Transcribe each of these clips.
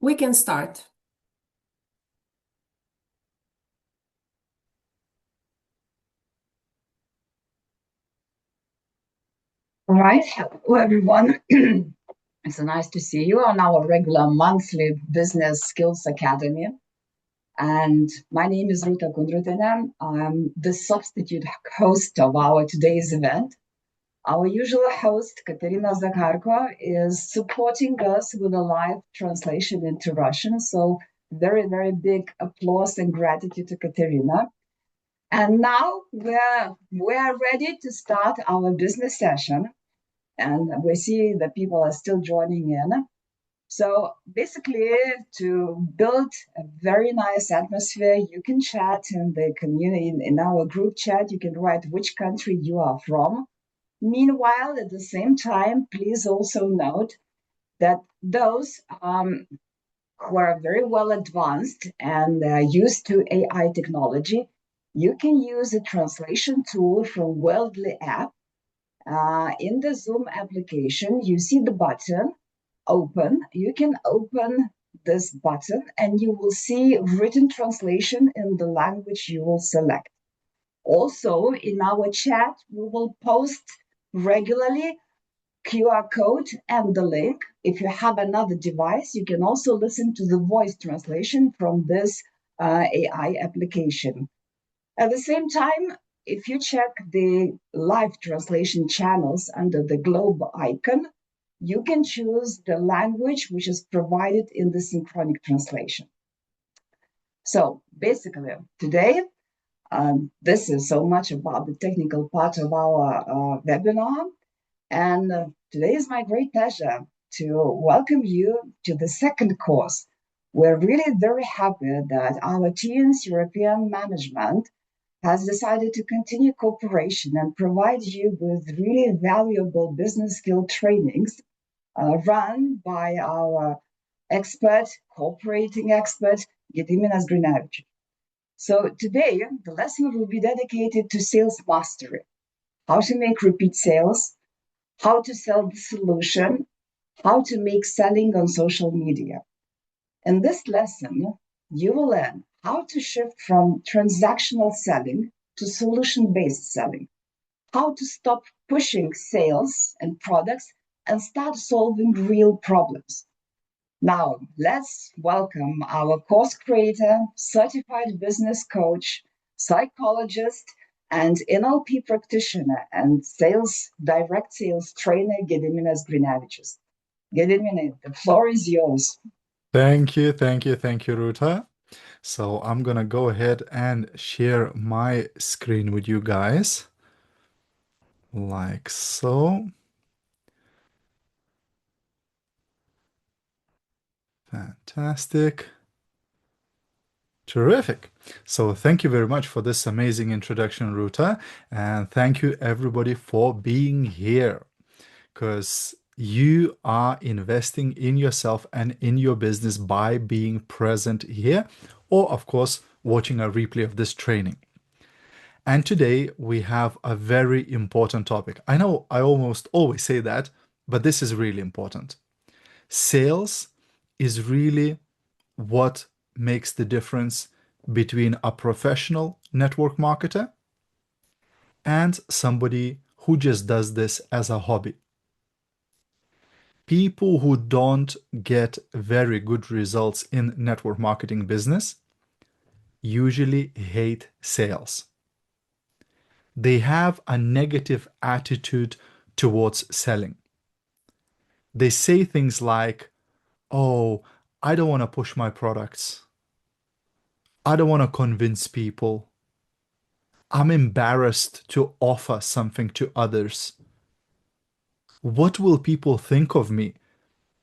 We can start. All right. Hello, everyone. It's nice to see you on our regular monthly Business Skills Academy. And my name is Ruta Kundrutinen. I'm the substitute host of our today's event. Our usual host, Katerina Zakharko, is supporting us with a live translation into Russian. So very, very big applause and gratitude to Katerina. And now we're ready to start our business session. And we see that people are still joining in. So basically, to build a very nice atmosphere, you can chat in the community, in our group chat, you can write which country you are from. Meanwhile, at the same time, please also note that those who are very well advanced and used to AI technology, you can use a translation tool from Worldly app. In the Zoom application, you see the button open. You can open this button and you will see written translation in the language you will select. Also, in our chat, we will post regularly QR code and the link. If you have another device, you can also listen to the voice translation from this AI application. At the same time, if you check the live translation channels under the globe icon, you can choose the language which is provided in the synchronic translation. So basically, today, this is so much about the technical part of our webinar. And today is my great pleasure to welcome you to the second course. We're really very happy that our TN's European management has decided to continue cooperation and provide you with really valuable business skill trainings run by our cooperating expert, Gediminas Grinevicius. So today, the lesson will be dedicated to sales mastery, how to make repeat sales, how to sell the solution, how to make selling on social media. In this lesson, you will learn how to shift from transactional selling to solution-based selling, how to stop pushing sales and products and start solving real problems. Now, let's welcome our course creator, certified business coach, psychologist, and NLP practitioner and direct sales trainer, Gediminas Grinevicius. Gediminas, the floor is yours. Thank you, Ruta. So I'm gonna go ahead and share my screen with you guys, like so. Fantastic. Terrific. So thank you very much for this amazing introduction, Ruta, and thank you everybody for being here, because you are investing in yourself and in your business by being present here, or of course, watching a replay of this training. And today we have a very important topic. I know I almost always say that, but this is really important. Sales is really what makes the difference between a professional network marketer and somebody who just does this as a hobby. People who don't get very good results in network marketing business usually hate sales. They have a negative attitude towards selling. They say things like, oh, I don't want to push my products. I don't want to convince people. I'm embarrassed to offer something to others. What will people think of me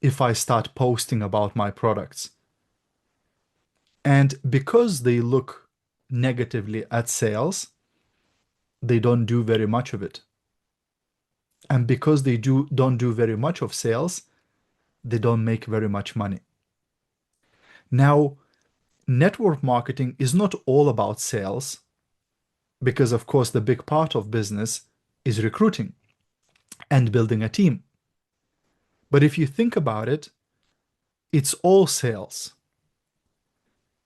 if I start posting about my products? And because they look negatively at sales, they don't do very much of it. And because they don't do very much of sales, they don't make very much money. Now, network marketing is not all about sales, because of course the big part of business is recruiting and building a team. But if you think about it, it's all sales.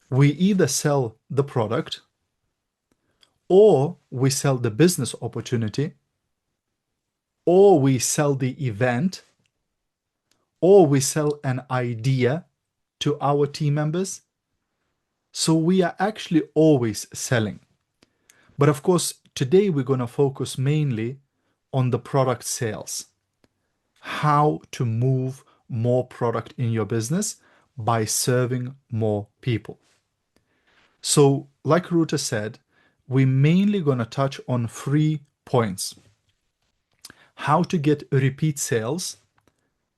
We either sell the product, or we sell the business opportunity, or we sell the event, or we sell an idea to our team members. So we are actually always selling. But of course, today we're going to focus mainly on the product sales. How to move more product in your business by serving more people. So, like Ruta said, we're mainly going to touch on 3 points. How to get repeat sales,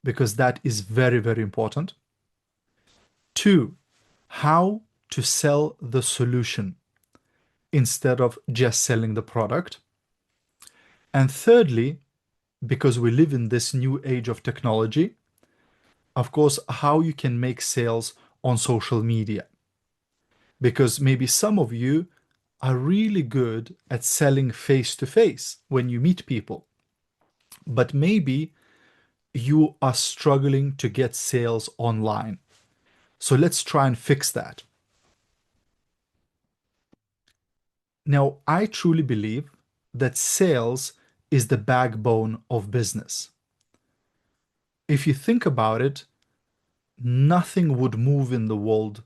because that is very, very important. 2, how to sell the solution instead of just selling the product. And thirdly, because we live in this new age of technology, of course, how you can make sales on social media. Because maybe some of you are really good at selling face to face when you meet people, but maybe you are struggling to get sales online. So let's try and fix that. Now, I truly believe that sales is the backbone of business. If you think about it, nothing would move in the world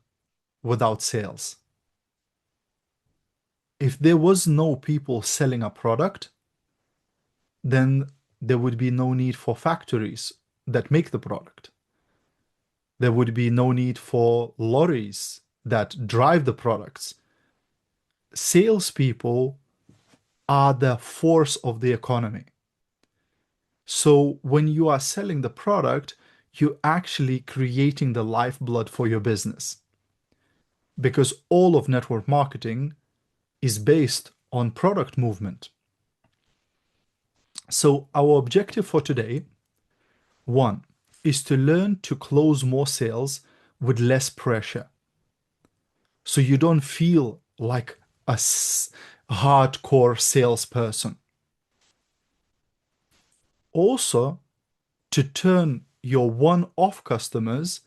without sales. If there was no people selling a product, then there would be no need for factories that make the product. There would be no need for lorries that drive the products. Salespeople are the force of the economy. So when you are selling the product, you're actually creating the lifeblood for your business. Because all of network marketing is based on product movement. So our objective for today, 1, is to learn to close more sales with less pressure. So you don't feel like a hardcore salesperson. Also, to turn your one-off customers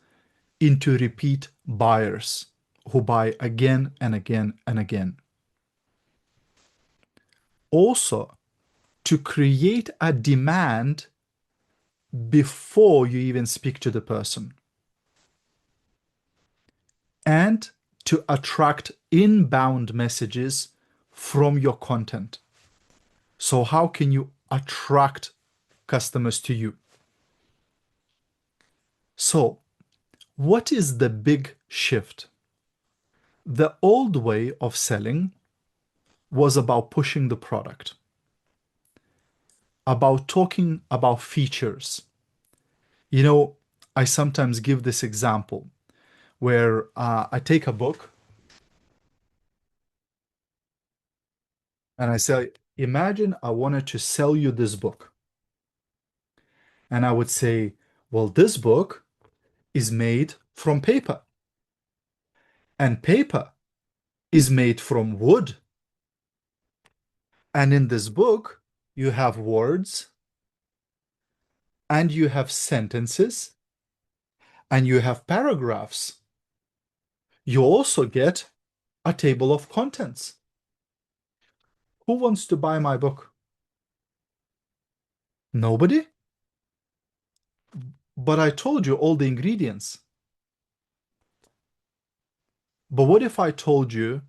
into repeat buyers who buy again and again and again. Also, to create a demand before you even speak to the person. And to attract inbound messages from your content. So how can you attract customers to you? So, what is the big shift? The old way of selling was about pushing the product, about talking about features. You know, I sometimes give this example where I take a book and I say, imagine I wanted to sell you this book. And I would say, well, this book is made from paper. And paper is made from wood. And in this book, you have words, and you have sentences, and you have paragraphs. You also get a table of contents. Who wants to buy my book? Nobody? But I told you all the ingredients. But what if I told you,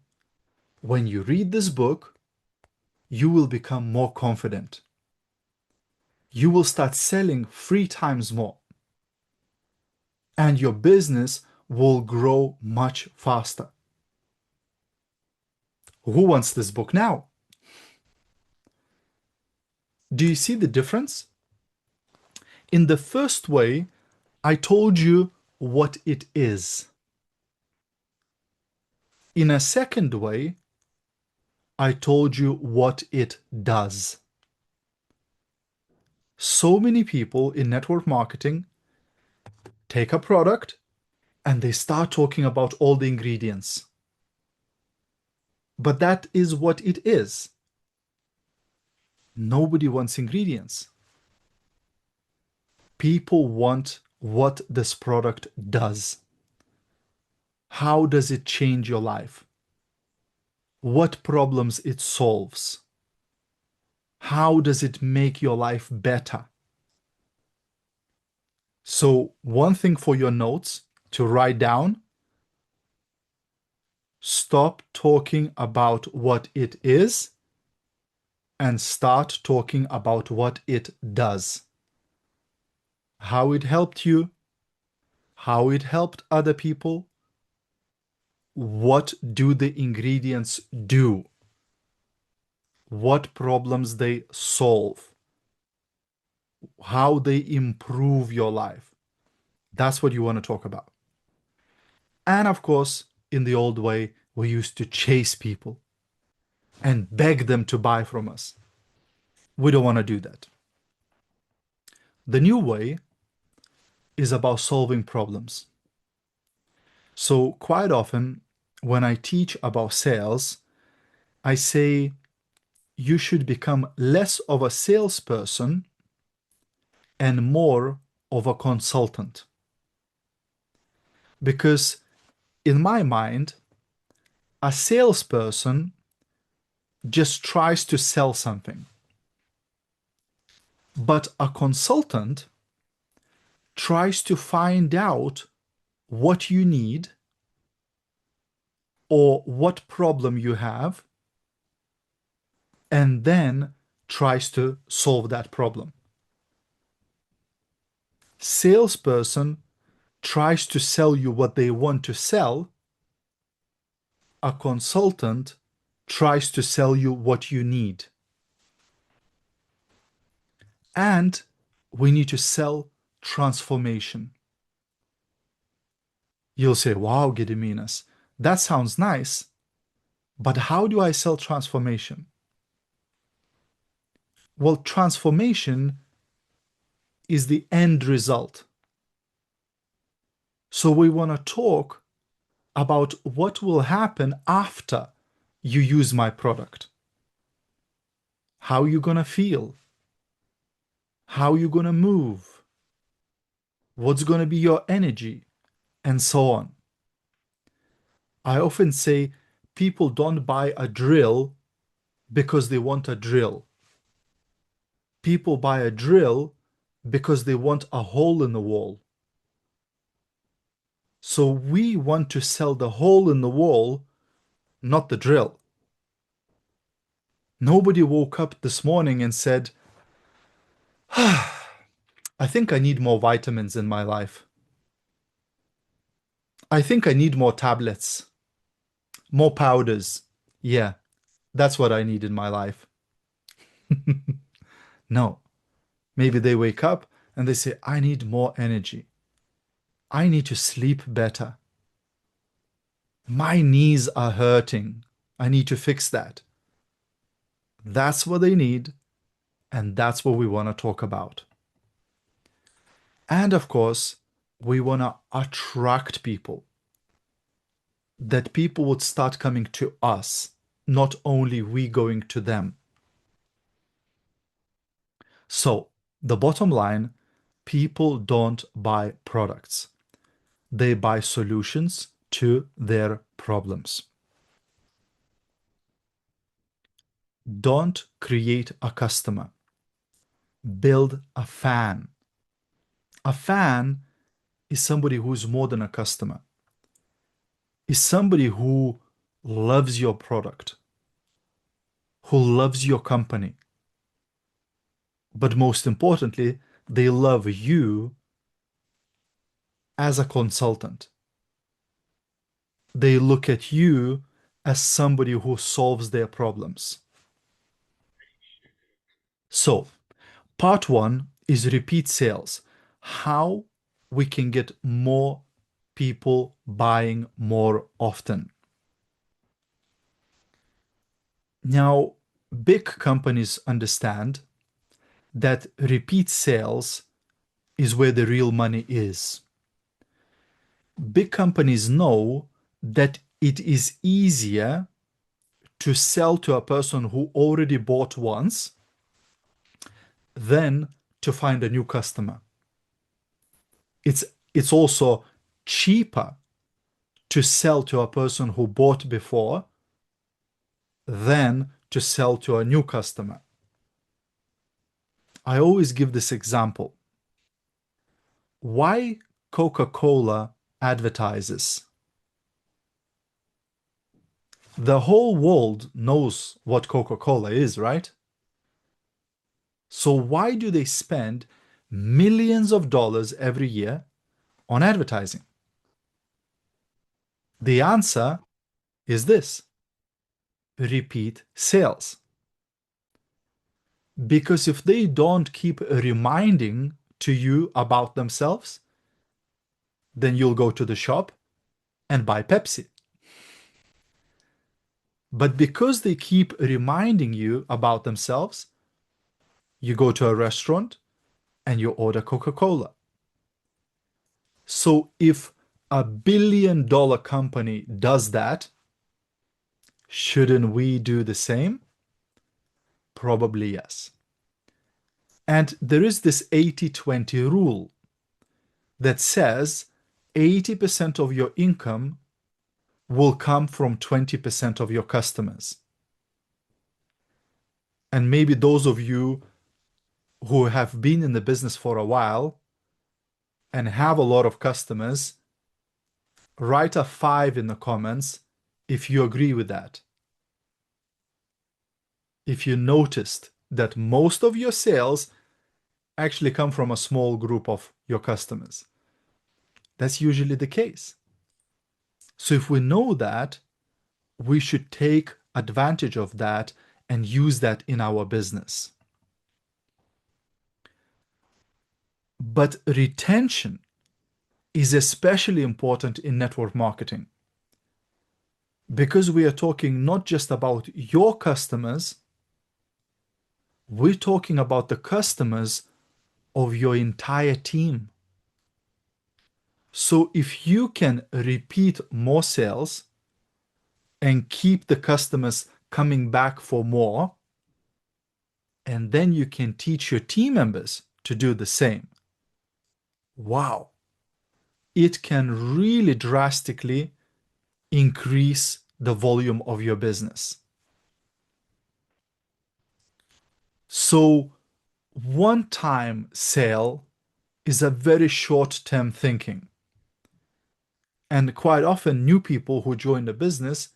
when you read this book, you will become more confident. You will start selling 3 times more. And your business will grow much faster. Who wants this book now? Do you see the difference? In the first way, I told you what it is. In a second way, I told you what it does. So many people in network marketing take a product and they start talking about all the ingredients. But that is what it is. Nobody wants ingredients. People want what this product does. How does it change your life? What problems it solves? How does it make your life better? So, one thing for your notes to write down: stop talking about what it is and start talking about what it does. How it helped you, how it helped other people, what do the ingredients do, what problems they solve, how they improve your life. That's what you want to talk about. And of course, in the old way, we used to chase people and beg them to buy from us. We don't want to do that. The new way is about solving problems. So quite often, when I teach about sales, I say you should become less of a salesperson and more of a consultant. Because in my mind, a salesperson just tries to sell something. But a consultant tries to find out what you need or what problem you have, and then tries to solve that problem. Salesperson tries to sell you what they want to sell. A consultant tries to sell you what you need. And we need to sell transformation. You'll say, wow, Gediminas, that sounds nice, but how do I sell transformation? Well, transformation is the end result. So we want to talk about what will happen after you use my product. How you going to feel? How you going to move? What's going to be your energy? And so on. I often say people don't buy a drill because they want a drill. People buy a drill because they want a hole in the wall. So we want to sell the hole in the wall, not the drill. Nobody woke up this morning and said, I think I need more vitamins in my life. I think I need more tablets, more powders. Yeah, that's what I need in my life. No. Maybe they wake up and they say, I need more energy. I need to sleep better. My knees are hurting. I need to fix that. That's what they need, and that's what we want to talk about. And of course, we want to attract people, that people would start coming to us, not only we going to them. So, the bottom line, people don't buy products. They buy solutions to their problems. Don't create a customer. Build a fan. A fan is somebody who's more than a customer. Is somebody who loves your product, who loves your company. But most importantly, they love you as a consultant. They look at you as somebody who solves their problems. So, part one is repeat sales. How we can get more people buying more often. Now, big companies understand that repeat sales is where the real money is. Big companies know that it is easier to sell to a person who already bought once than to find a new customer. it's also cheaper to sell to a person who bought before than to sell to a new customer. I always give this example. Why Coca-Cola advertises? The whole world knows what Coca-Cola is, right? So why do they spend millions of dollars every year on advertising? The answer is this: repeat sales. Because if they don't keep reminding to you about themselves, then you'll go to the shop and buy Pepsi. But because they keep reminding you about themselves, you go to a restaurant and you order Coca-Cola. So if $1 billion company does that, shouldn't we do the same? Probably yes. And there is this 80-20 rule that says 80% of your income will come from 20% of your customers. And maybe those of you who have been in the business for a while and have a lot of customers, write a 5 in the comments if you agree with that. If you noticed that most of your sales actually come from a small group of your customers. That's usually the case. So if we know that, we should take advantage of that and use that in our business. But retention is especially important in network marketing, because we are talking not just about your customers, we're talking about the customers of your entire team. So if you can repeat more sales and keep the customers coming back for more, and then you can teach your team members to do the same, wow, it can really drastically increase the volume of your business. So one-time sale is a very short-term thinking. And quite often new people who join the business,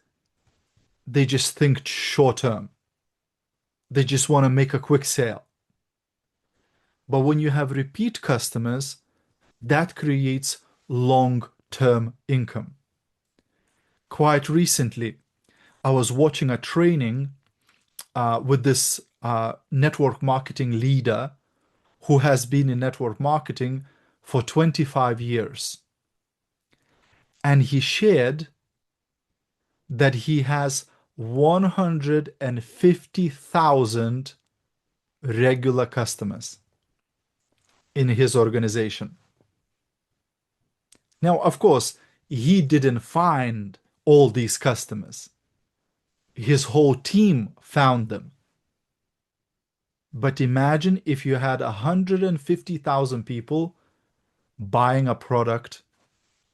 they just think short-term. They just want to make a quick sale. But when you have repeat customers, that creates long-term income. Quite recently, I was watching a training with this network marketing leader who has been in network marketing for 25 years. And he shared that he has 150,000 regular customers in his organization. Now, of course, he didn't find all these customers. His whole team found them. But imagine if you had 150,000 people buying a product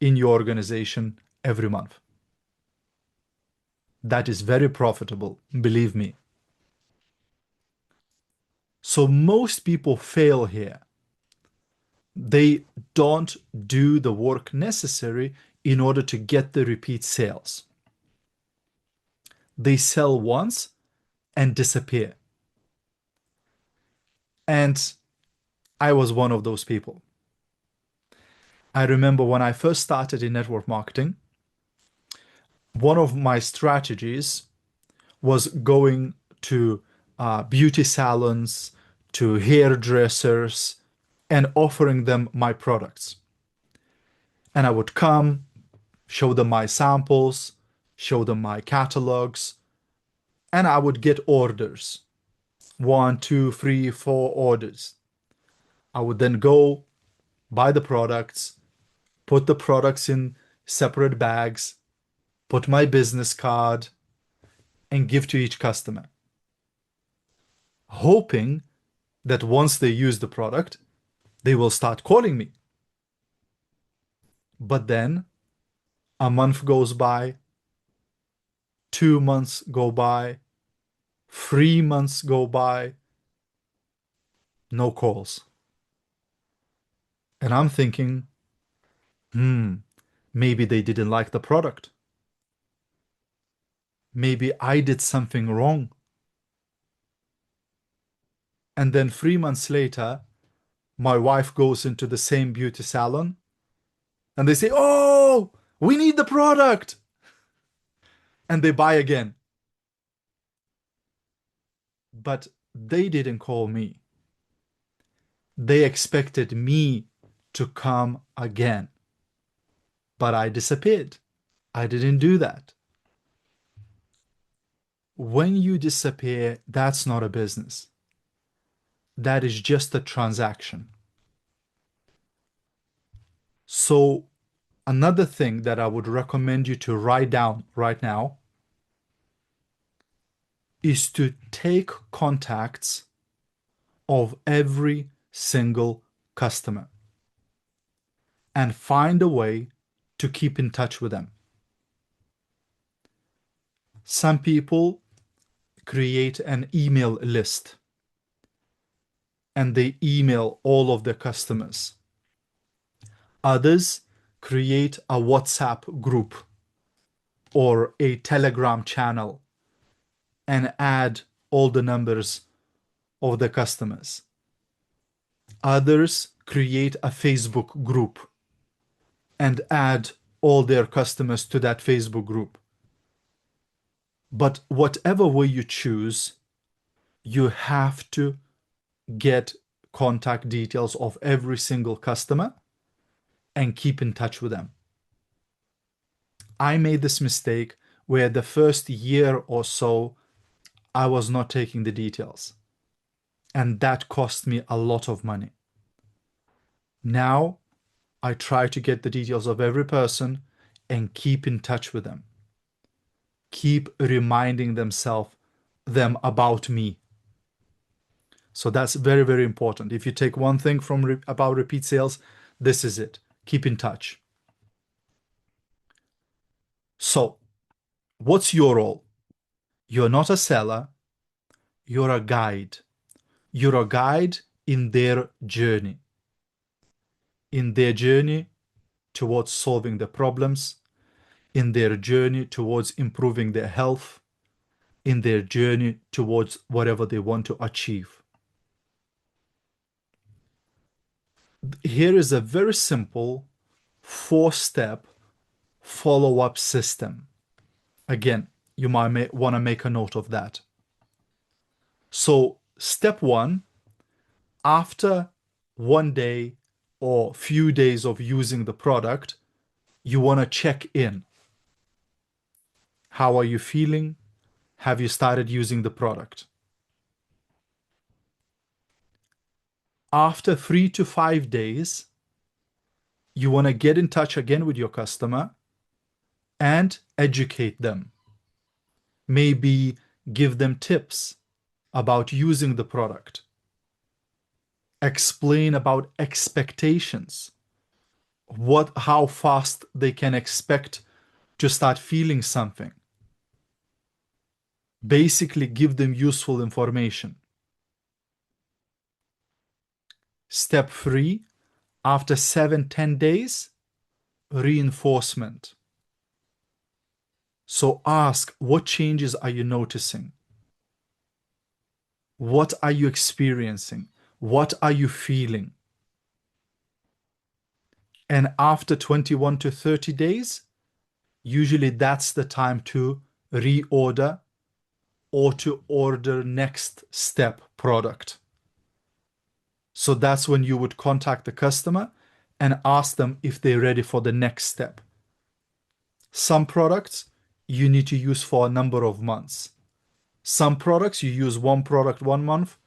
in your organization every month. That is very profitable, believe me. So most people fail here. They don't do the work necessary in order to get the repeat sales. They sell once and disappear. And I was one of those people. I remember when I first started in network marketing, one of my strategies was going to beauty salons, to hairdressers, and offering them my products. And I would come, show them my samples, show them my catalogs, and I would get orders. 1, 2, 3, 4 orders. I would then go buy the products, put the products in separate bags, put my business card, and give to each customer, hoping that once they use the product, they will start calling me. But then a month goes by, 2 months go by, 3 months go by, no calls. And I'm thinking, maybe they didn't like the product. Maybe I did something wrong. And then 3 months later, my wife goes into the same beauty salon and they say, "Oh, we need the product." And they buy again. But they didn't call me. They expected me to come again. But I disappeared. I didn't do that. When you disappear, that's not a business. That is just a transaction. So, another thing that I would recommend you to write down right now is to take contacts of every single customer and find a way to keep in touch with them. Some people create an email list and they email all of their customers. Others create a WhatsApp group or a Telegram channel and add all the numbers of the customers. Others create a Facebook group and add all their customers to that Facebook group. But whatever way you choose, you have to get contact details of every single customer and keep in touch with them. I made this mistake where the first year or so, I was not taking the details. And that cost me a lot of money. Now, I try to get the details of every person and keep in touch with them. Keep reminding them about me. So that's very, very important. If you take one thing from about repeat sales, this is it. Keep in touch. So, what's your role? You're not a seller, you're a guide. You're a guide in their journey. In their journey towards solving the problems, in their journey towards improving their health, in their journey towards whatever they want to achieve. Here is a very simple 4-step follow-up system. Again, you might want to make a note of that. So, step 1, after 1 day or few days of using the product, you want to check in. How are you feeling? Have you started using the product? After 3 to 5 days, you want to get in touch again with your customer and educate them. Maybe give them tips about using the product. Explain about expectations. How fast they can expect to start feeling something. Basically, give them useful information. Step 3, after 7-10 days, reinforcement. So ask, what changes are you noticing? What are you experiencing? What are you feeling? And after 21 to 30 days, usually that's the time to reorder or to order next step product. So that's when you would contact the customer and ask them if they're ready for the next step. Some products you need to use for a number of months. Some products you use one product 1 month,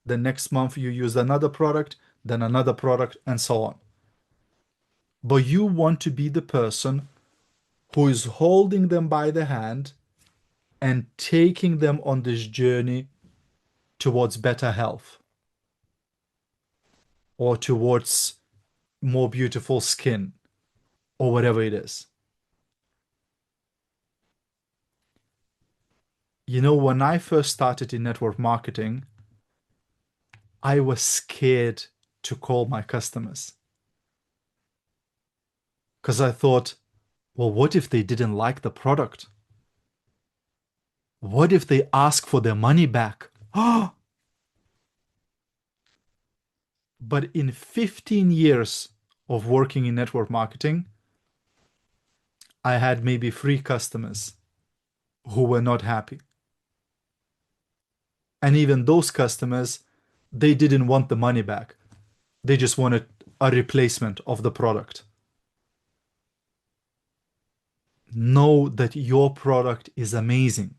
the next month you use another product, then another product, and so on. But you want to be the person who is holding them by the hand and taking them on this journey towards better health or towards more beautiful skin or whatever it is. You know, when I first started in network marketing, I was scared to call my customers because I thought, well, what if they didn't like the product? What if they ask for their money back? Oh, but in 15 years of working in network marketing, I had maybe 3 customers who were not happy. And even those customers, they didn't want the money back. They just wanted a replacement of the product. Know that your product is amazing.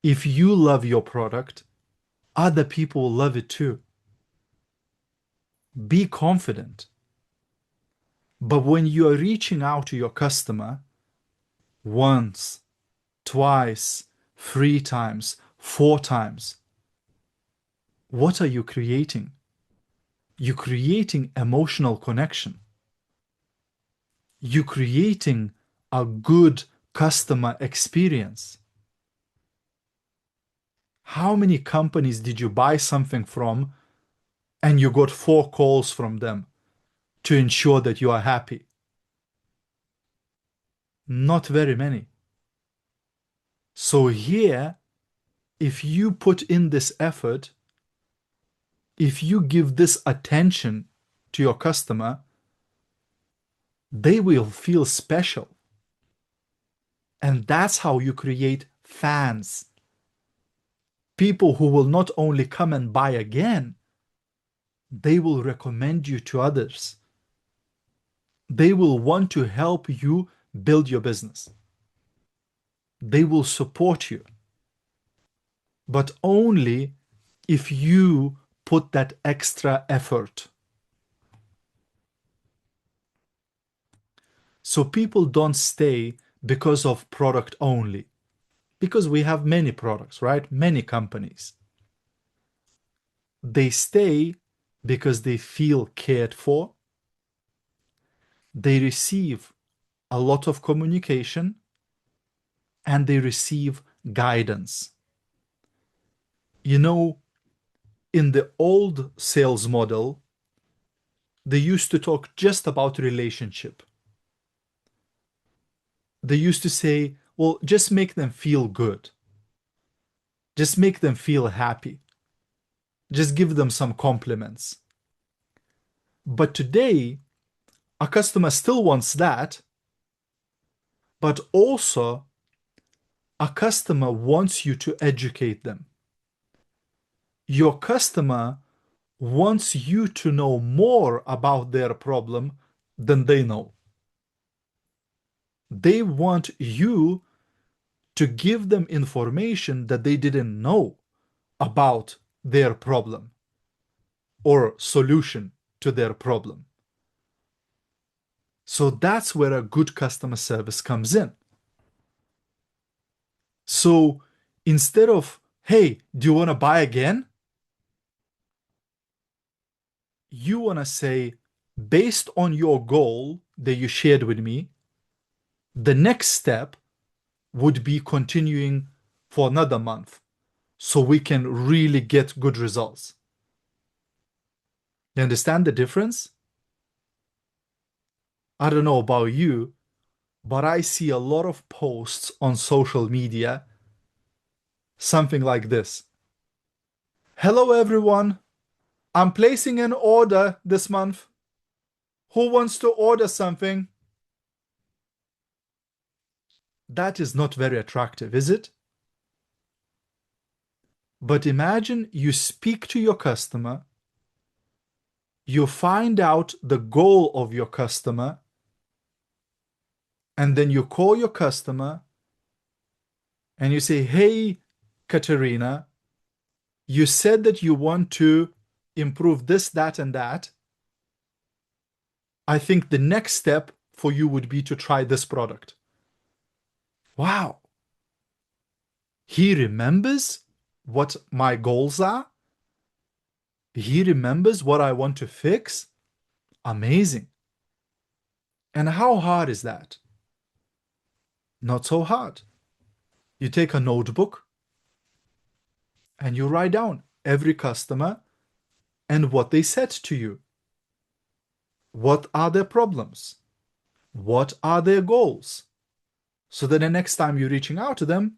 If you love your product, other people will love it too. Be confident. But when you are reaching out to your customer once, twice, 3 times, 4 times, what are you creating? You're creating emotional connection. You're creating a good customer experience. How many companies did you buy something from and you got 4 calls from them to ensure that you are happy? Not very many. So here, if you put in this effort, if you give this attention to your customer, they will feel special. And that's how you create fans. People who will not only come and buy again, they will recommend you to others. They will want to help you build your business. They will support you. But only if you put that extra effort. So people don't stay because of product only. Because we have many products, right? Many companies. They stay because they feel cared for. They receive a lot of communication and they receive guidance. You know, in the old sales model, they used to talk just about relationship. They used to say, well, just make them feel good. Just make them feel happy. Just give them some compliments. But today, a customer still wants that, but also a customer wants you to educate them. Your customer wants you to know more about their problem than they know. They want you to give them information that they didn't know about their problem or solution to their problem. So that's where a good customer service comes in. So instead of, hey, do you want to buy again? You want to say, based on your goal that you shared with me, the next step would be continuing for another month so we can really get good results. You understand the difference? I don't know about you, but I see a lot of posts on social media, something like this. Hello, everyone. I'm placing an order this month. Who wants to order something? That is not very attractive, is it? But imagine you speak to your customer, you find out the goal of your customer, and then you call your customer and you say, hey, Katerina, you said that you want to improve this, that, and that. I think the next step for you would be to try this product. Wow. He remembers what my goals are. He remembers what I want to fix. Amazing. And how hard is that? Not so hard. You take a notebook and you write down every customer and what they said to you. What are their problems? What are their goals? So that the next time you're reaching out to them,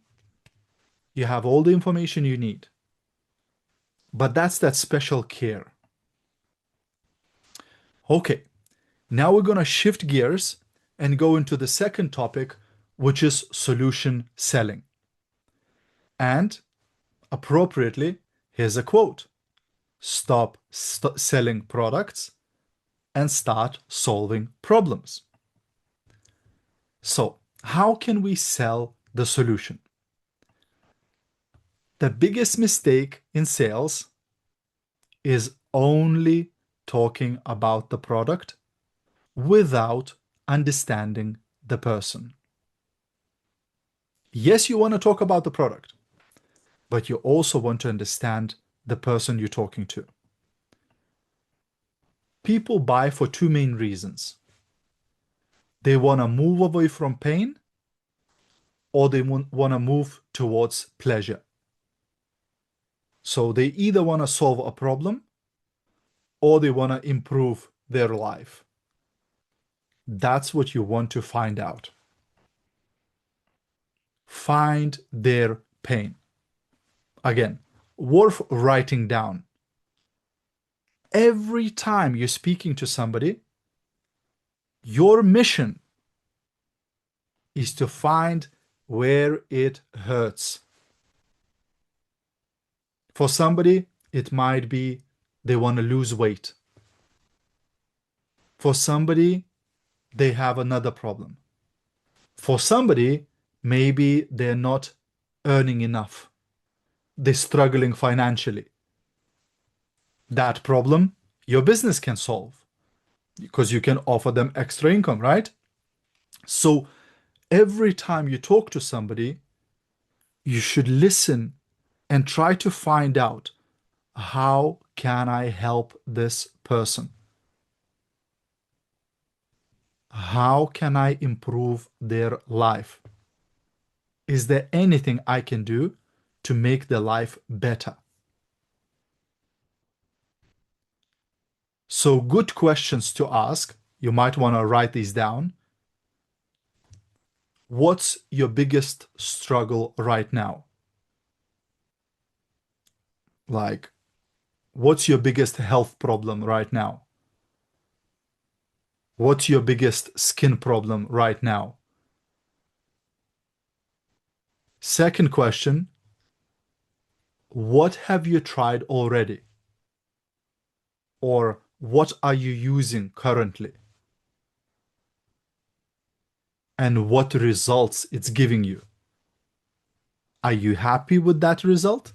you have all the information you need. But that's that special care. Okay, now we're going to shift gears and go into the second topic, which is solution selling. And appropriately, here's a quote: stop selling products and start solving problems. So, how can we sell the solution? The biggest mistake in sales is only talking about the product without understanding the person. Yes, you want to talk about the product, but you also want to understand the person you're talking to. People buy for two main reasons. They want to move away from pain, or they want to move towards pleasure. So they either want to solve a problem or they want to improve their life. That's what you want to find out. Find their pain. Again, worth writing down. Every time you're speaking to somebody, your mission is to find where it hurts. For somebody, it might be they want to lose weight. For somebody, they have another problem. For somebody, maybe they're not earning enough. They're struggling financially. That problem, your business can solve because you can offer them extra income, right? So every time you talk to somebody, you should listen and try to find out, how can I help this person? How can I improve their life? Is there anything I can do to make their life better? So good questions to ask. You might want to write these down. What's your biggest struggle right now? Like, what's your biggest health problem right now? What's your biggest skin problem right now? Second question, what have you tried already? Or what are you using currently? And what results it's giving you? Are you happy with that result?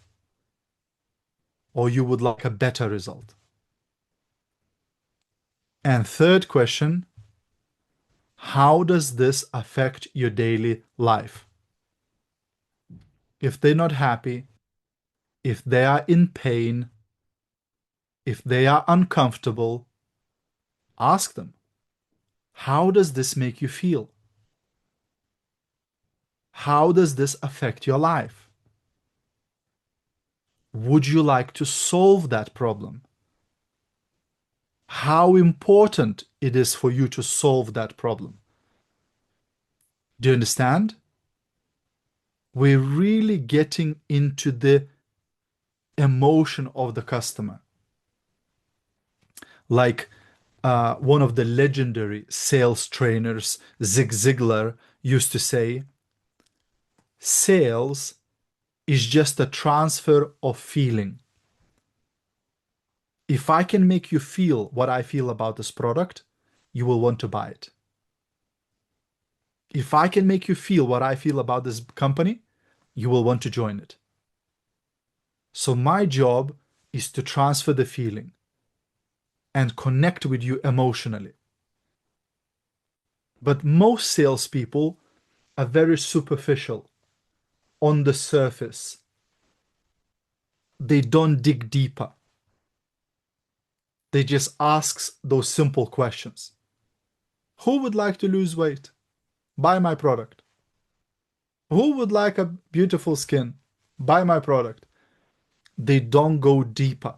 Or you would like a better result? And third question, how does this affect your daily life? If they're not happy, if they are in pain, if they are uncomfortable, ask them, how does this make you feel? How does this affect your life? Would you like to solve that problem? How important it is for you to solve that problem? Do you understand? We're really getting into the emotion of the customer. Like one of the legendary sales trainers, Zig Ziglar, used to say, sales is just a transfer of feeling. If I can make you feel what I feel about this product, you will want to buy it. If I can make you feel what I feel about this company, you will want to join it. So my job is to transfer the feeling and connect with you emotionally. But most salespeople are very superficial, on the surface. They don't dig deeper. They just ask those simple questions. Who would like to lose weight? Buy my product. Who would like a beautiful skin? Buy my product. They don't go deeper.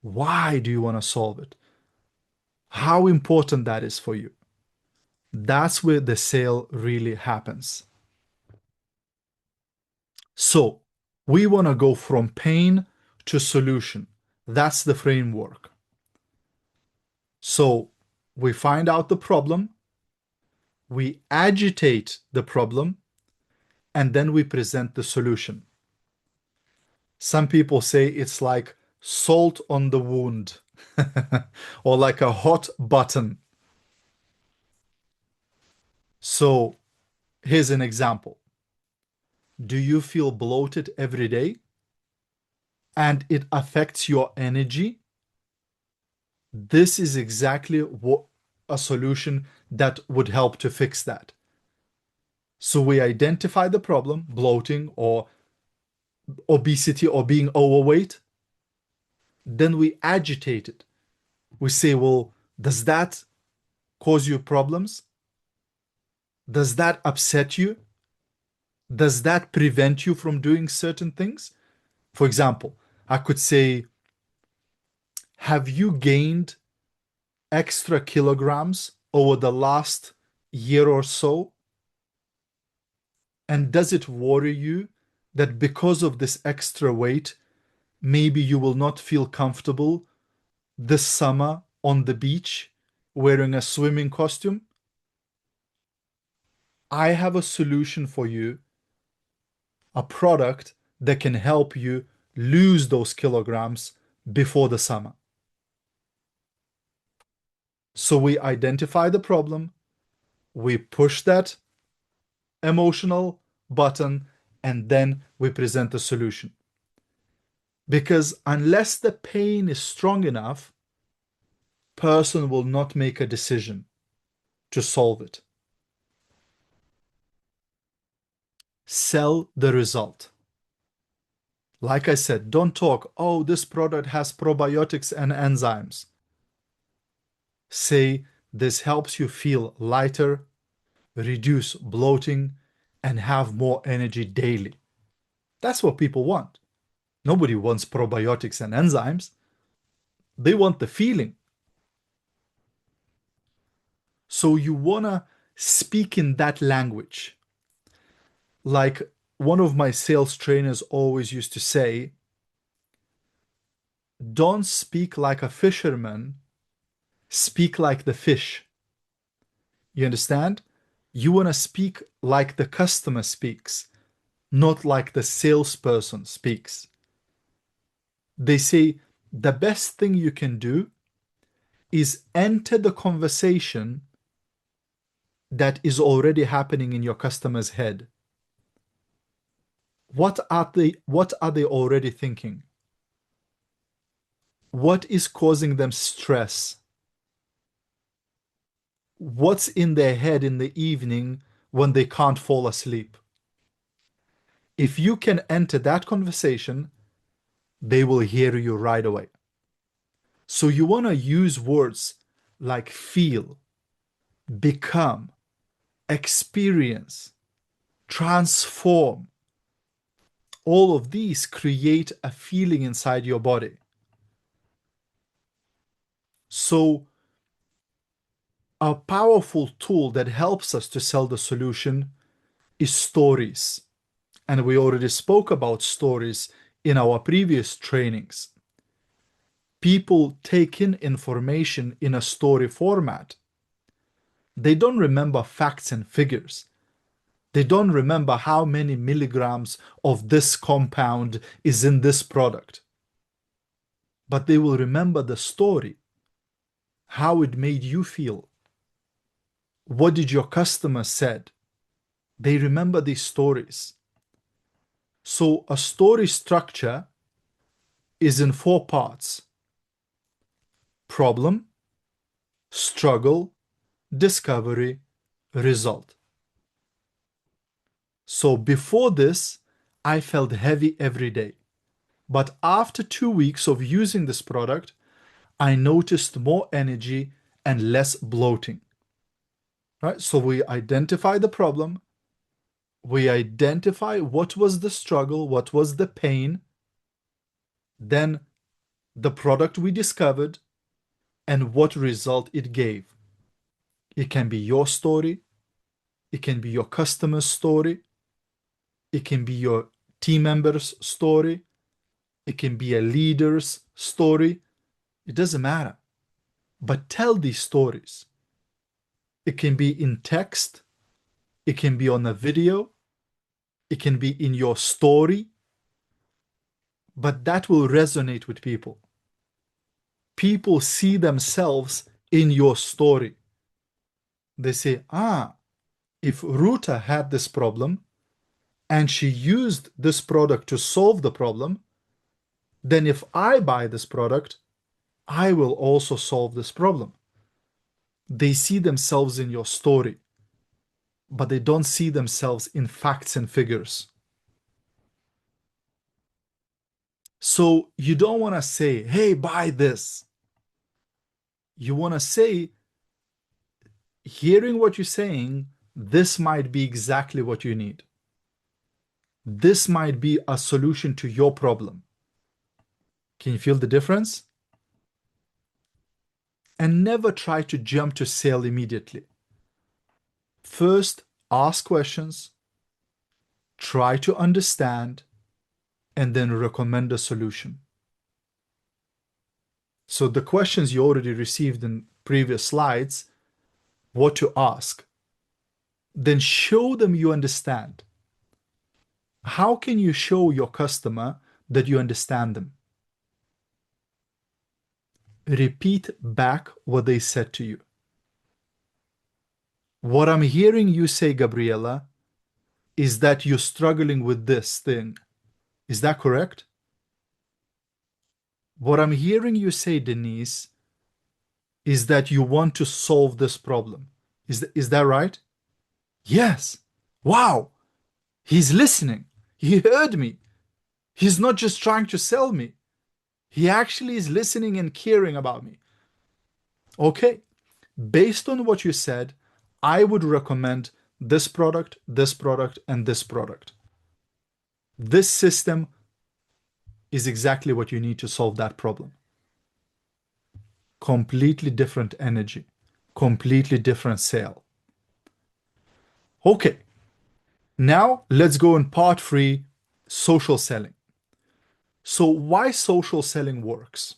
Why do you want to solve it? How important that is for you. That's where the sale really happens. So we want to go from pain to solution. That's the framework. So we find out the problem, we agitate the problem, and then we present the solution. Some people say it's like salt on the wound or like a hot button. So here's an example. Do you feel bloated every day and it affects your energy? This is exactly what a solution that would help to fix that. So we identify the problem, bloating or obesity or being overweight. Then we agitate it. We say, well, does that cause you problems? Does that upset you? Does that prevent you from doing certain things? For example, I could say, have you gained extra kilograms over the last year or so? And does it worry you that because of this extra weight, maybe you will not feel comfortable this summer on the beach wearing a swimming costume? I have a solution for you, a product that can help you lose those kilograms before the summer. So we identify the problem, we push that emotional button, and then we present the solution. Because unless the pain is strong enough, person will not make a decision to solve it. Sell the result. Like I said, don't talk, oh, this product has probiotics and enzymes. Say, this helps you feel lighter, reduce bloating, and have more energy daily. That's what people want. Nobody wants probiotics and enzymes. They want the feeling. So you want to speak in that language. Like one of my sales trainers always used to say, don't speak like a fisherman, speak like the fish. You understand? You want to speak like the customer speaks, not like the salesperson speaks. They say the best thing you can do is enter the conversation that is already happening in your customer's head. What are they already thinking? What is causing them stress? What's in their head in the evening when they can't fall asleep? If you can enter that conversation, they will hear you right away. So you want to use words like feel, become, experience, transform. All of these create a feeling inside your body. So a powerful tool that helps us to sell the solution is stories. And we already spoke about stories in our previous trainings. People take in information in a story format. They don't remember facts and figures. They don't remember how many milligrams of this compound is in this product. But they will remember the story, how it made you feel. What did your customer said? They remember these stories. So a story structure is in 4 parts: problem, struggle, discovery, result. So before this, I felt heavy every day. But after 2 weeks of using this product, I noticed more energy and less bloating. right? So we identify the problem, we identify what was the struggle, what was the pain, then the product we discovered, and what result it gave. It can be your story, it can be your customer's story, it can be your team member's story, it can be a leader's story. It doesn't matter. But tell these stories. It can be in text, it can be on a video, it can be in your story, but that will resonate with people. People see themselves in your story. They say, if Ruta had this problem and she used this product to solve the problem, then if I buy this product, I will also solve this problem. They see themselves in your story, but they don't see themselves in facts and figures. So you don't want to say, hey, buy this. You want to say, hearing what you're saying, this might be exactly what you need. This might be a solution to your problem. Can you feel the difference? And never try to jump to sale immediately. First, ask questions, try to understand, and then recommend a solution. So the questions you already received in previous slides, what to ask, then show them you understand. How can you show your customer that you understand them? Repeat back what they said to you. What I'm hearing you say, Gabriela, is that you're struggling with this thing. Is that correct? What I'm hearing you say, Denise, is that you want to solve this problem. Is that right? Yes. Wow. He's listening. He heard me. He's not just trying to sell me. He actually is listening and caring about me. Okay. Based on what you said, I would recommend this product, and this product. This system is exactly what you need to solve that problem. Completely different energy, completely different sale. Okay, now let's go in part 3, social selling. So why social selling works?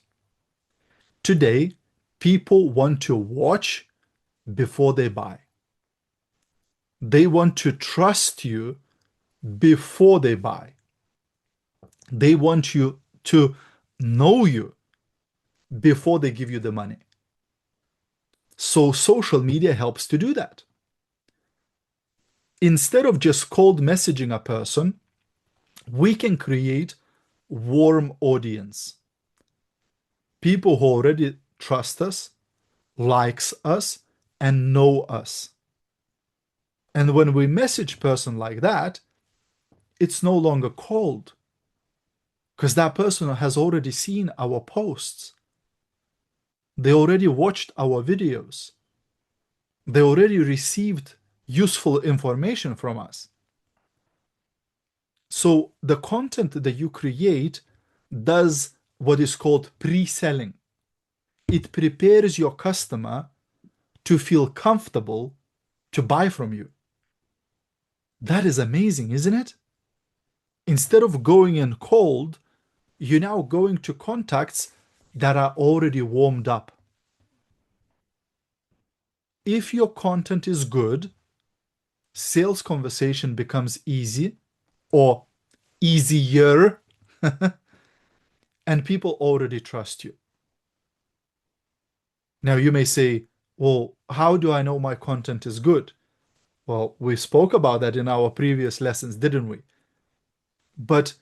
Today, people want to watch before they buy. They want to trust you before they buy. They want you to know you before they give you the money. So social media helps to do that. Instead of just cold messaging a person, we can create warm audience. People who already trust us, likes us, and know us. And when we message person like that, it's no longer cold, because that person has already seen our posts. They already watched our videos. They already received useful information from us. So the content that you create does what is called pre-selling. It prepares your customer to feel comfortable to buy from you. That is amazing, isn't it? Instead of going in cold, you're now going to contacts that are already warmed up. If your content is good, sales conversation becomes easy or easier, and people already trust you. Now you may say, well, how do I know my content is good? Well, we spoke about that in our previous lessons, didn't we? But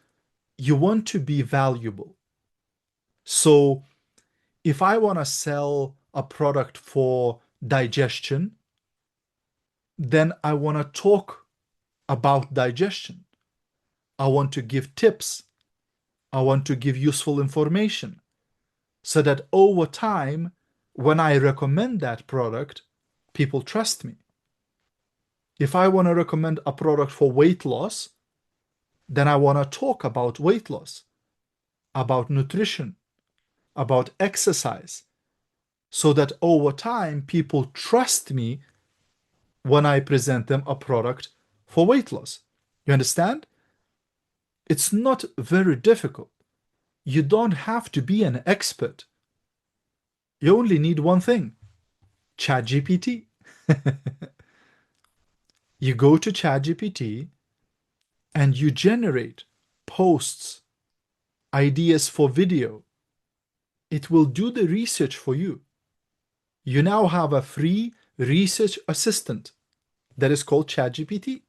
you want to be valuable. So if I want to sell a product for digestion, then I want to talk about digestion. I want to give tips. I want to give useful information so that over time, when I recommend that product, people trust me. If I want to recommend a product for weight loss, then I want to talk about weight loss, about nutrition, about exercise, so that over time people trust me when I present them a product for weight loss. You understand? It's not very difficult. You don't have to be an expert. You only need one thing: ChatGPT. You go to ChatGPT and you generate posts, ideas for video. It will do the research for you. You now have a free research assistant that is called ChatGPT.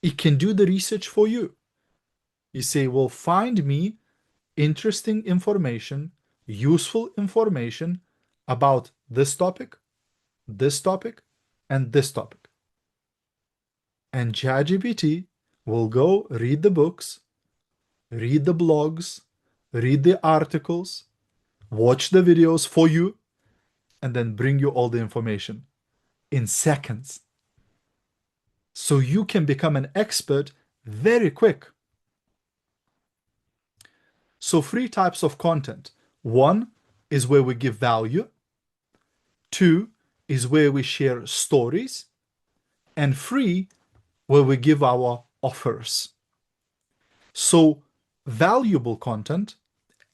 It can do the research for you. You say, well, find me interesting information, useful information about this topic, and this topic. And ChatGPT will go read the books, read the blogs, read the articles, watch the videos for you, and then bring you all the information in seconds. So you can become an expert very quick. So 3 types of content. 1 is where we give value. 2 is where we share stories. And 3, where we give our offers. So valuable content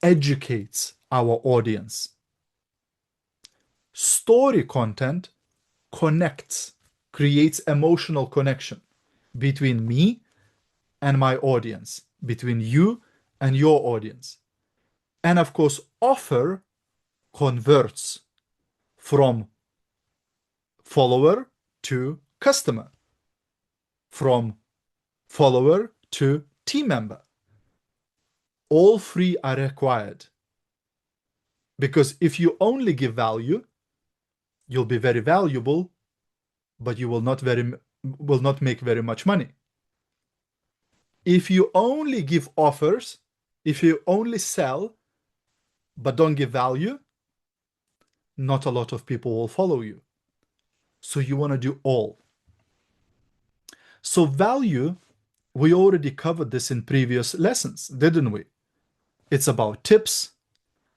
educates our audience. Story content connects, creates emotional connection between me and my audience, between you and your audience. And of course, offer converts from follower to customer, from follower to team member. All 3 are required. Because if you only give value, you'll be very valuable, but you will not make very much money. If you only give offers, if you only sell, but don't give value, not a lot of people will follow you. So you want to do all. So value, we already covered this in previous lessons, didn't we? It's about tips.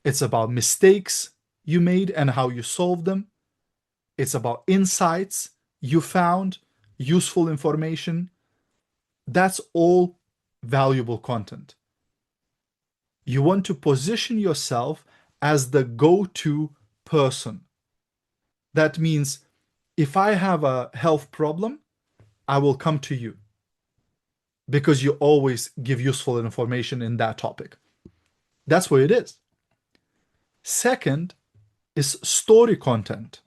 It's about mistakes you made and how you solved them. It's about insights you found, useful information. That's all valuable content. You want to position yourself as the go-to person. That means if I have a health problem, I will come to you because you always give useful information in that topic. That's what it is. Second is story content.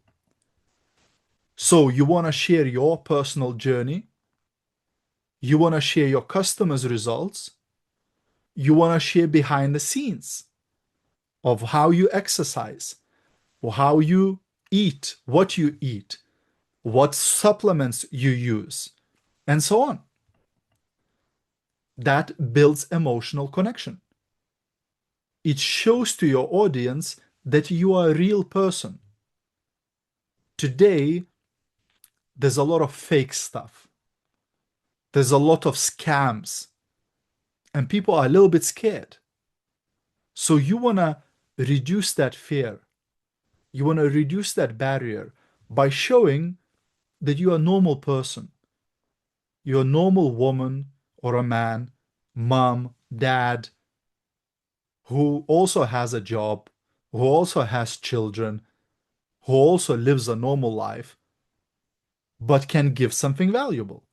So you want to share your personal journey. You want to share your customers' results. You want to share behind the scenes of how you exercise, or how you eat, what you eat, what supplements you use, and so on. That builds emotional connection. It shows to your audience that you are a real person. Today, there's a lot of fake stuff. There's a lot of scams. And people are a little bit scared. So you want to reduce that fear. You want to reduce that barrier by showing that you're a normal person. You're a normal woman or a man, mom, dad, who also has a job, who also has children, who also lives a normal life, but can give something valuable.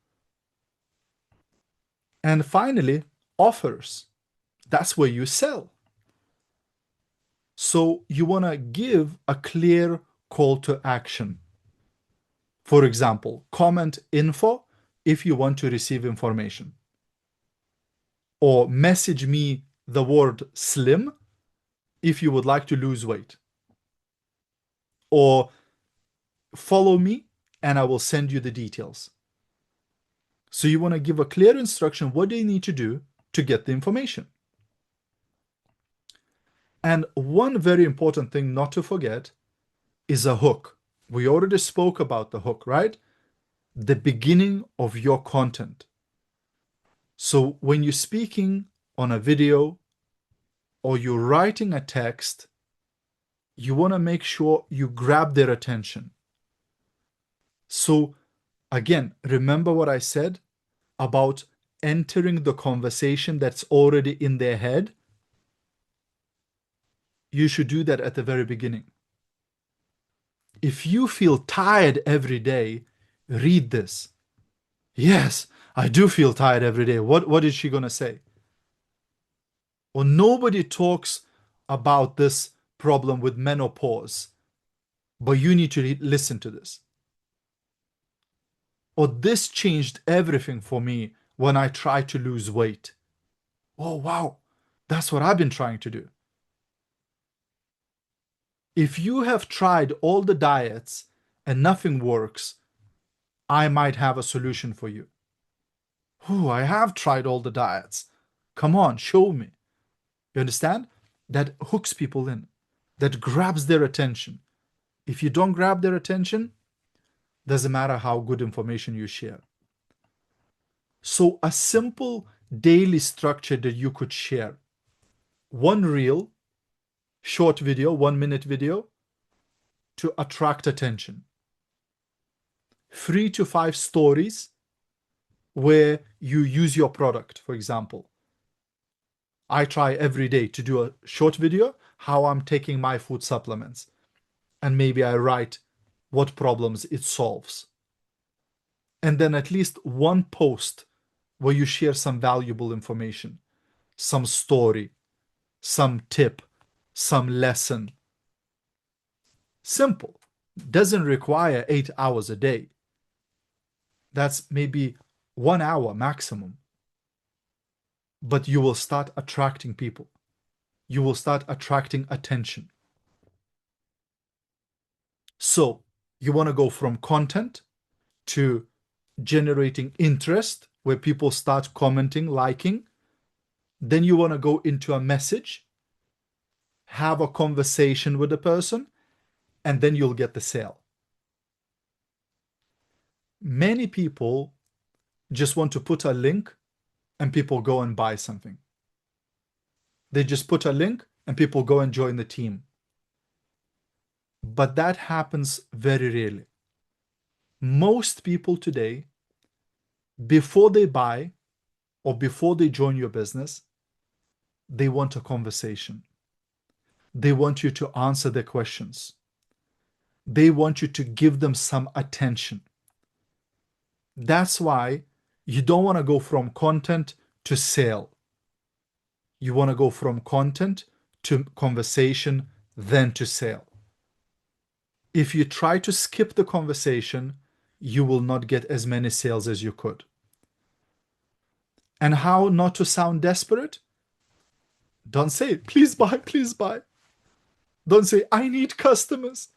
And finally, offers. That's where you sell. So you want to give a clear call to action. For example, comment info if you want to receive information. Or message me the word slim if you would like to lose weight. Or follow me and I will send you the details. So you want to give a clear instruction what they need to do to get the information. And one very important thing not to forget is a hook. We already spoke about the hook, right? the beginning of your content. So when you're speaking on a video or you're writing a text, you want to make sure you grab their attention. So again, remember what I said about entering the conversation that's already in their head? You should do that at the very beginning. If you feel tired every day, read this. Yes, I do feel tired every day. What is she going to say? Or nobody talks about this problem with menopause, but you need to listen to this. Or this changed everything for me when I tried to lose weight. Oh, wow, that's what I've been trying to do. If you have tried all the diets and nothing works, I might have a solution for you. Oh, I have tried all the diets. Come on, show me. You understand? That hooks people in, that grabs their attention. If you don't grab their attention, doesn't matter how good information you share. So a simple daily structure that you could share. One reel, short video, 1 minute video to attract attention. 3 to 5 stories where you use your product, for example. I try every day to do a short video, how I'm taking my food supplements. And maybe I write what problems it solves. And then at least one post where you share some valuable information, some story, some tip, some lesson. Simple. Doesn't require 8 hours a day. That's maybe 1 hour maximum. But you will start attracting people. You will start attracting attention. So you want to go from content to generating interest where people start commenting, liking. Then you want to go into a message, have a conversation with the person, and then you'll get the sale. Many people just want to put a link and people go and buy something. They just put a link and people go and join the team. But that happens very rarely. Most people today, before they buy or before they join your business, they want a conversation. They want you to answer their questions. They want you to give them some attention. That's why you don't want to go from content to sale. You want to go from content to conversation, then to sale. If you try to skip the conversation, you will not get as many sales as you could. And how not to sound desperate? Don't say, please buy, please buy. Don't say, I need customers.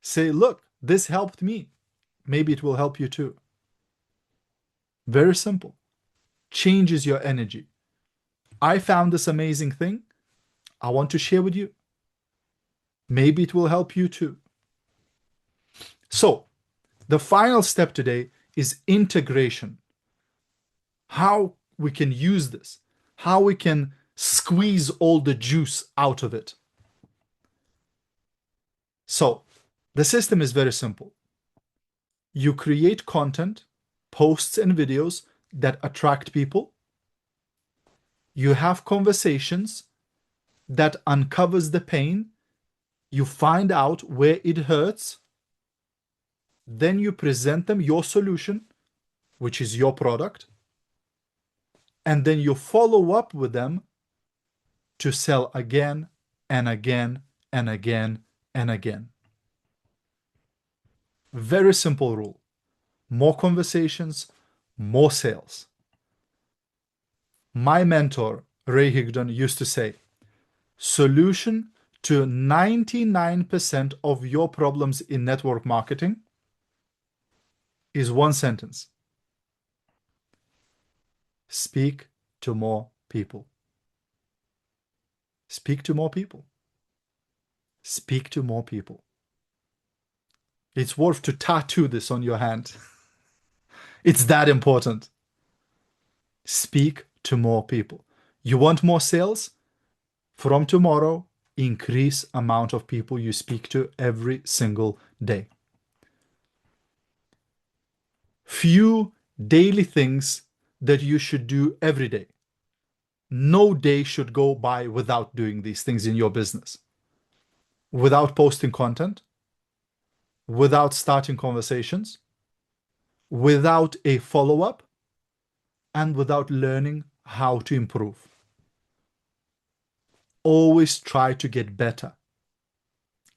Say, look, this helped me. Maybe it will help you too. Very simple. Changes your energy. I found this amazing thing. I want to share with you. Maybe it will help you too. So, the final step today is integration. How we can use this, how we can squeeze all the juice out of it. So, the system is very simple. You create content, posts and videos that attract people. You have conversations that uncovers the pain. You find out where it hurts. Then you present them your solution, which is your product. And then you follow up with them to sell again and again and again and again. Very simple rule. More conversations, more sales. My mentor, Ray Higdon, used to say, solution to 99% of your problems in network marketing is one sentence. Speak to more people. Speak to more people. Speak to more people. It's worth to tattoo this on your hand. It's that important. Speak to more people. You want more sales? From tomorrow, increase amount of people you speak to every single day. Few daily things that you should do every day. No day should go by without doing these things in your business. Without posting content, without starting conversations, without a follow-up, and without learning how to improve. Always try to get better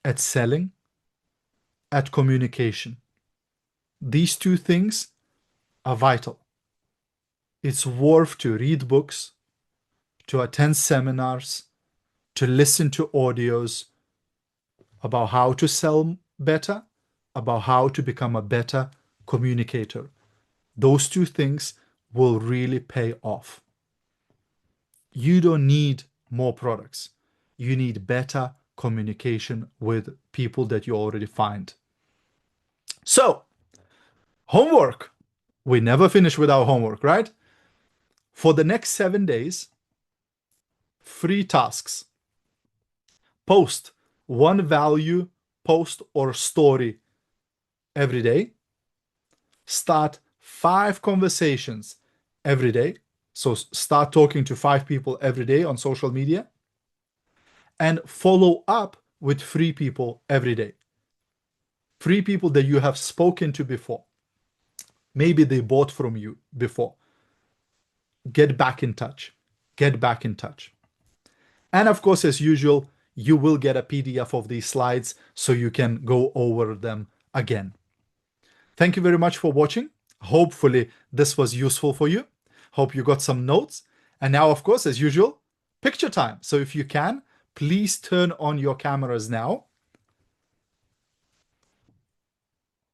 at selling, at communication. These two things are vital. It's worth to read books, to attend seminars, to listen to audios about how to sell better, about how to become a better communicator. Those two things will really pay off. You don't need more products. You need better communication with people that you already find. So, homework. We never finish with our homework, right? For the next 7 days, 3 tasks. Post one value post or story every day. Start 5 conversations every day. So start talking to 5 people every day on social media. And follow up with 3 people every day. 3 people that you have spoken to before. Maybe they bought from you before. Get back in touch. Get back in touch. And of course, as usual, you will get a PDF of these slides so you can go over them again. Thank you very much for watching. Hopefully this was useful for you. Hope you got some notes. And now, of course, as usual, picture time. So if you can, please turn on your cameras now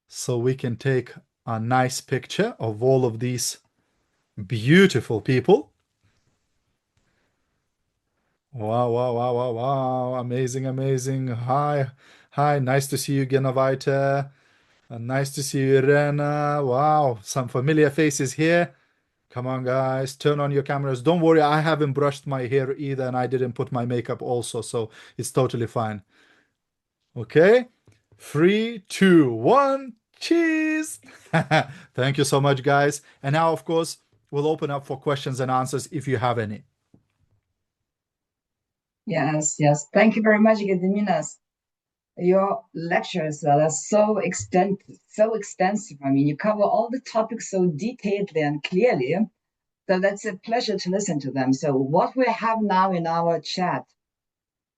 so we can take a nice picture of all of these beautiful people. Wow, wow, wow, wow, wow. Amazing, amazing. Hi, hi. Nice to see you, Genovite. Nice to see you, Irena. Wow, some familiar faces here. Come on, guys, turn on your cameras. Don't worry, I haven't brushed my hair either, and I didn't put my makeup also, so it's totally fine. Okay, 3, 2, 1, cheese. Thank you so much, guys. And now, of course, we'll open up for questions and answers if you have any. Yes, yes. Thank you very much, Gediminas. Your lectures are so extensive. I mean, you cover all the topics so detailedly and clearly. So that's a pleasure to listen to them. So what we have now in our chat,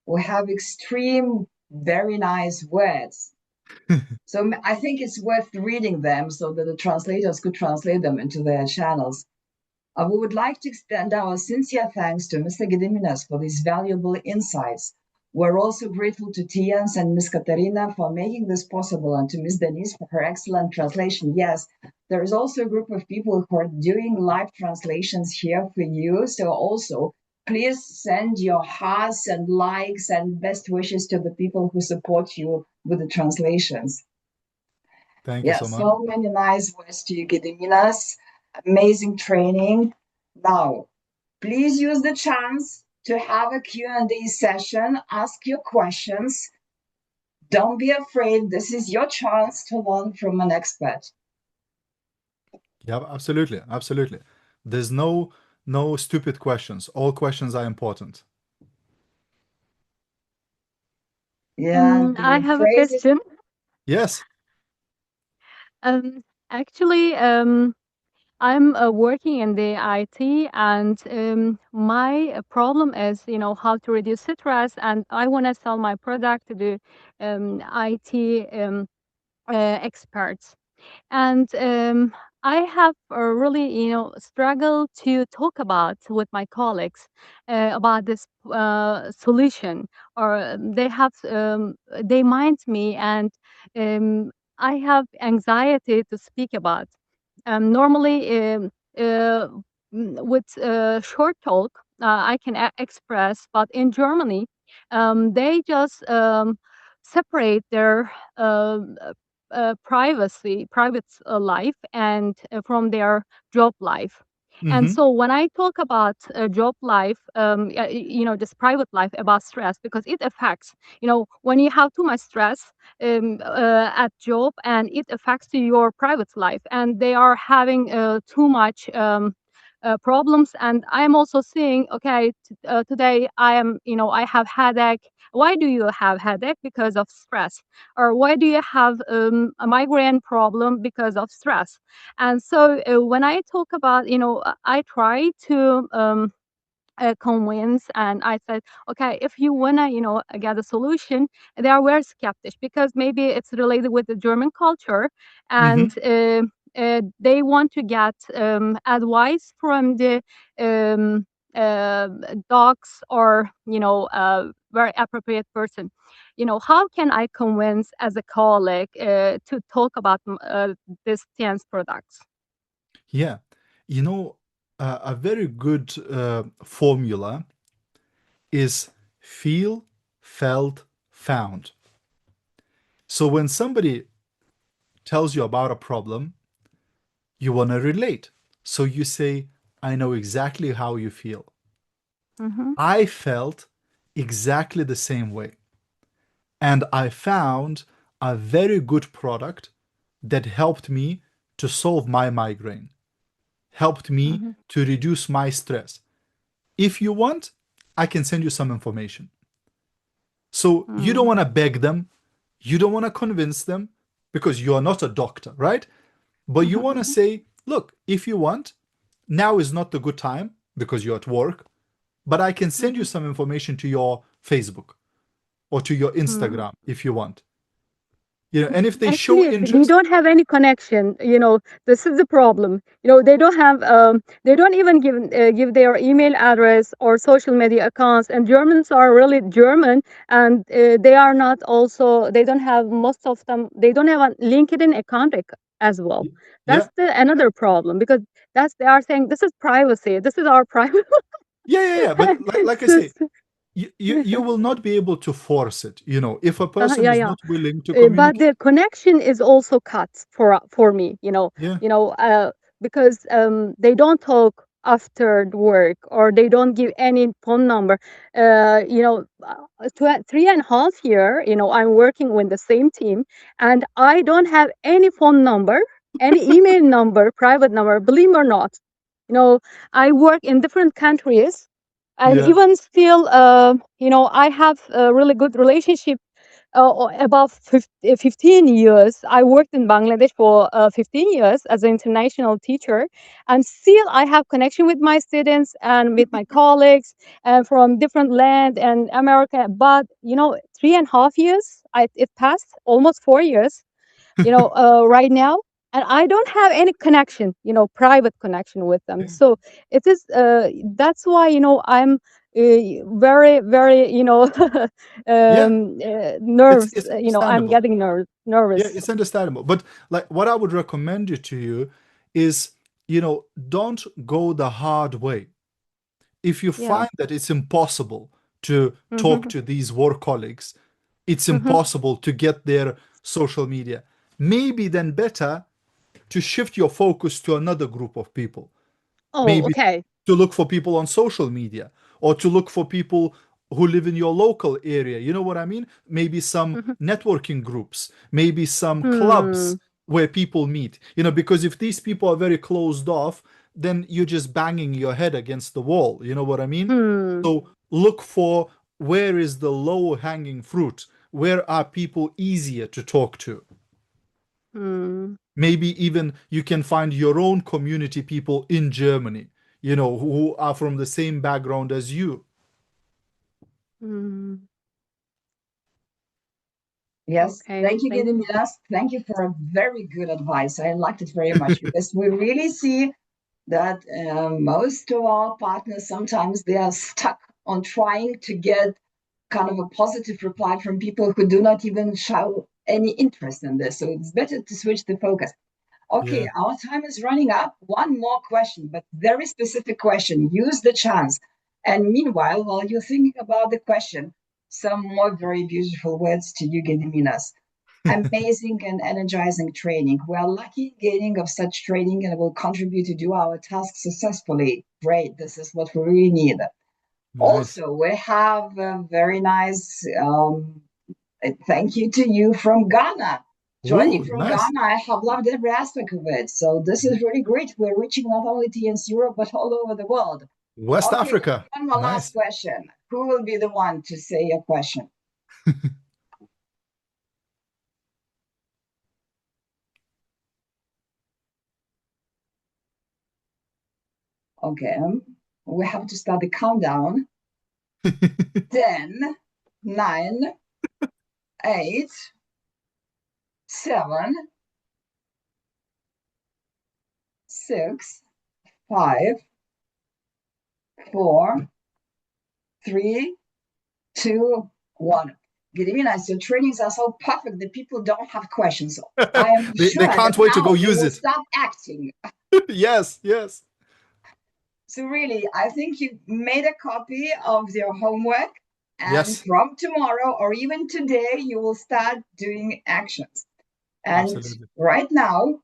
we have extreme, very nice words. So I think it's worth reading them so that the translators could translate them into their channels. We would like to extend our sincere thanks to Mr. Gediminas for these valuable insights. We're also grateful to Tians and Ms. Katarina for making this possible, and to Ms. Denise for her excellent translation. Yes, there is also a group of people who are doing live translations here for you. So also, please send your hearts and likes and best wishes to the people who support you with the translations. Thank you so much. So many nice words to you, Gediminas. Amazing training. Now, please use the chance to have a Q&A session. Ask your questions. Don't be afraid. This is your chance to learn from an expert. Yeah, absolutely, absolutely. There's no stupid questions. All questions are important. Yeah, I have a question. Yes. Actually, I'm working in the IT, and my problem is, how to reduce stress, and I want to sell my product to the IT experts. And I have really, struggled to talk about with my colleagues about this solution, or they mind me, and I have anxiety to speak about. Normally, with short talk, I can express, but in Germany, they just separate their private life, and from their job life. And Mm-hmm. so when I talk about job life, this private life about stress, because it affects, when you have too much stress at job, and it affects your private life, and they are having too much problems. And I'm also seeing, okay, today I have headache. Why do you have headache? Because of stress. Or why do you have a migraine problem? Because of stress. And so when I talk about, I try to convince, and I said, okay, if you wanna, get a solution, they are very skeptical, because maybe it's related with the German culture, Mm-hmm. and they want to get advice from the um, uh, docs, or very appropriate person. How can I convince as a colleague to talk about these 10 products? Yeah. You know, a very good formula is feel, felt, found. So when somebody tells you about a problem, you want to relate. So you say, I know exactly how you feel. Mm-hmm, I felt exactly the same way. And I found a very good product that helped me to solve my migraine, helped me mm-hmm, to reduce my stress. If you want, I can send you some information. So you don't mm-hmm, want to beg them, you don't want to convince them because you're not a doctor, right? But you want to say, look, if you want, now is not the good time because you're at work, but I can send you mm-hmm, some information to your Facebook or to your mm-hmm. Instagram if you want. And if they show Actually, we interest, don't have any connection. This is the problem. They don't have. They don't even give their email address or social media accounts. And Germans are really German, and they are not also. They don't have, most of them. They don't have a LinkedIn account as well. yeah, That's another problem, because they are saying this is privacy. This is our private. yeah. But like I So, say, you will not be able to force it. If a person yeah, is yeah. not willing to But communicate, the connection is also cut for me, yeah, because they don't talk after the work, or they don't give any phone number. 3.5 year, I'm working with the same team, and I don't have any phone number, any email number, private number. Believe it or not, you know, I work in different countries, and yeah, even still, I have a really good relationship about 15 years. I worked in Bangladesh for 15 years as an international teacher, and still I have connection with my students and with my colleagues from different land and America. But 3.5 years, it passed almost 4 years, right now, and I don't have any connection, private connection with them. yeah, So it is, that's why, I'm very, very, yeah. nerves, It's I'm understandable. getting Yeah, nervous. it's understandable. But like what I would recommend you to you is, don't go the hard way. If you Yeah. find that it's impossible to talk Mm-hmm. to these work colleagues, it's Mm-hmm. impossible to get their social media. Maybe then better to shift your focus to another group of people. Oh, Maybe okay. to look for people on social media or to look for people who live in your local area. You know what I mean? Maybe some Mm-hmm. networking groups, maybe some Hmm. clubs where people meet. Because if these people are very closed off, then you're just banging your head against the wall. You know what I mean? Hmm. So look for where is the low hanging fruit? Where are people easier to talk to? Hmm. Maybe even you can find your own community people in Germany, who are from the same background as you. Hmm. Yes, Okay. thank you, Thank you. Gediminas. Thank you for a very good advice. I liked it very much because we really see that most of our partners sometimes they are stuck on trying to get kind of a positive reply from people who do not even show any interest in this. So it's better to switch the focus. Okay, Yeah. our time is running up. One more question, but very specific question. Use the chance. And meanwhile, while you're thinking about the question, some more very beautiful words to you, Gediminas. amazing and energizing training. We are lucky gaining of such training and will contribute to do our task successfully. Great, this is what we really need. Nice. Also, we have a very nice thank you to you from Ghana. Joining Ooh, from nice. Ghana, I have loved every aspect of it. So this is really great. We're reaching not only TNS Europe, but all over the world. West Okay, Africa. one more Nice. last question. Who will be the one to say a question? Okay, we have to start the countdown. 10, 9, 8, 7, 6, 5, 4, 3, 2, 1. Gediminas, your trainings are so perfect that people don't have questions. I am They sure can't that wait to now go they use will it. start acting. Yes, yes. So really, I think you made a copy of your homework, and Yes. from tomorrow or even today, you will start doing actions. And Absolutely. right now,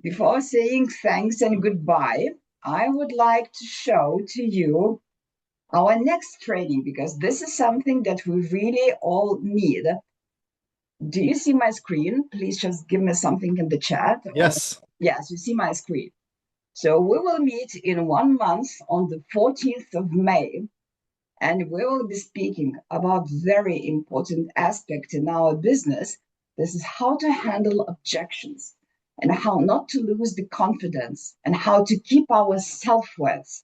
before saying thanks and goodbye, I would like to show to you our next training, because this is something that we really all need. Do you see my screen? Please just give me something in the chat. Yes. Yes, you see my screen. So we will meet in 1 month on the 14th of May, and we will be speaking about very important aspect in our business. This is how to handle objections and how not to lose the confidence and how to keep our self-worth.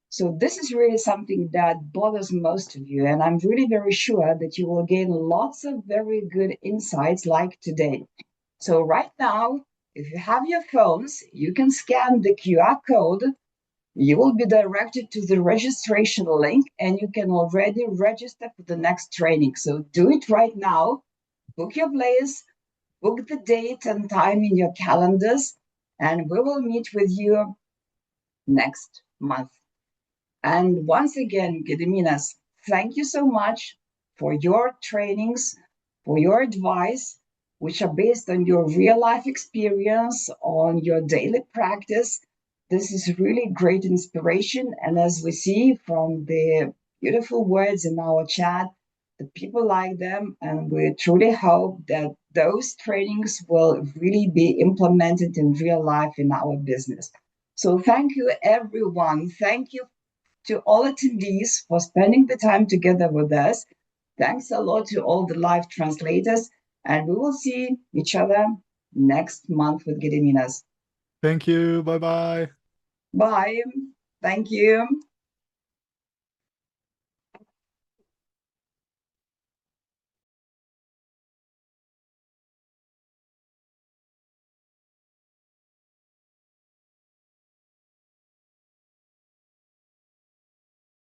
So this is really something that bothers most of you, and I'm really very sure that you will gain lots of very good insights like today. So right now, if you have your phones, you can scan the QR code. You will be directed to the registration link, and you can already register for the next training. So do it right now. Book your place, book the date and time in your calendars, and we will meet with you next month. And once again, Gediminas, thank you so much for your trainings, for your advice, which are based on your real life experience, on your daily practice. This is really great inspiration. And as we see from the beautiful words in our chat, the people like them. And we truly hope that those trainings will really be implemented in real life in our business. So thank you, everyone. Thank you to all attendees for spending the time together with us. Thanks a lot to all the live translators, and we will see each other next month with Gediminas. Thank you. Bye-bye. Bye. Thank you.